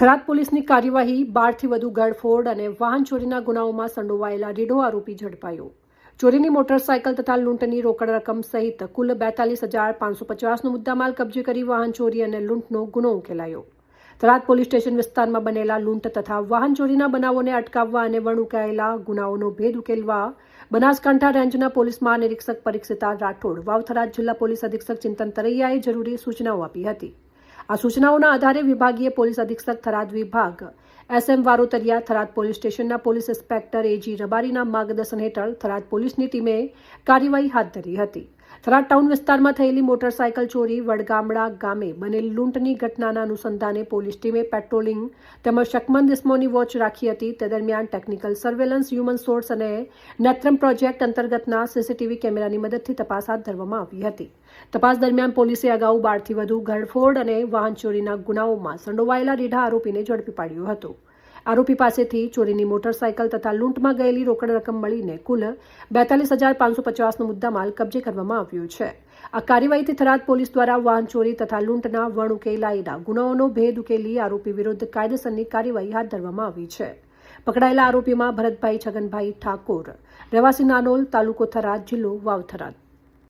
થરાદ પોલીસની કાર્યવાહી 12થી વધુ ગળફોડ અને વાહન ચોરીના ગુનાઓમાં સંડોવાયેલા રીઢો આરોપી ઝડપાયો। ચોરીની મોટરસાયકલ તથા લૂંટની રોકડ રકમ સહિત કુલ 42,550નો મુદ્દામાલ કબજે કરી વાહન ચોરી અને લૂંટનો ગુનો ઉકેલાયો। થરાદ પોલીસ સ્ટેશન વિસ્તારમાં બનેલા લૂંટ તથા વાહન ચોરીના બનાવોને અટકાવવા અને વણુકાયેલા ગુનાઓનો ભેદ ઉકેલવા બનાસકાંઠા રેન્જના પોલીસ મહાનિરીક્ષક પરીક્ષિતા રાઠોડ, વાવ થરાદ જિલ્લા પોલીસ અધિક્ષક ચિંતન તરૈયાએ જરૂરી સૂચનાઓ આપી હતી। આ સૂચનાઓના આધારે વિભાગીય પોલીસ અધિક્ષક થરાદ વિભાગ SM વારોતરિયા, થરાદ પોલીસ સ્ટેશનના પોલીસ ઇન્સ્પેક્ટર AG રબારીના માર્ગદર્શન હેઠળ થરાદ પોલીસની ટીમે કાર્યવાહી હાથ ધરી હતી। થરાદ ટાઉન વિસ્તારમાં થયેલી મોટરસાયકલ ચોરી, વડગામડા ગામે બનેલી લૂંટની ઘટનાના અનુસંધાને પોલીસ ટીમે પેટ્રોલિંગ તેમજ શકમંદ ઇસમોની વોચ રાખી હતી। તે દરમિયાન ટેકનિકલ સર્વેલન્સ, હ્યુમન સોર્સ અને નેત્રમ પ્રોજેક્ટ અંતર્ગતના CCTV કેમેરાની મદદથી તપાસ હાથ ધરવામાં આવી હતી। તપાસ દરમિયાન પોલીસે અગાઉ 12થી વધુ ગળફોડ અને વાહન ચોરીના ગુનાઓમાં સંડોવાયેલા રીઢા આરોપીને ઝડપી પાડ્યો હતો। આરોપી પાસેથી ચોરીની મોટરસાયકલ તથા લૂંટમાં ગયેલી રોકડ રકમ મળીને કુલ 42,550નો મુદ્દામાલ કબજે કરવામાં આવ્યો છે। આ કાર્યવાહીથી થરાદ પોલીસ દ્વારા વાહન ચોરી તથા લૂંટના વણુકેલાયેલા ગુનાઓનો ભેદ ઉકેલી આરોપી વિરુદ્ધ કાયદેસરની કાર્યવાહી હાથ ધરવામાં આવી છે। પકડાયેલા આરોપીમાં ભરતભાઈ છગનભાઈ ઠાકોર, રહેવાસી નાનોલ, તાલુકો થરાદ, જિલ્લો વાવ થરાદ।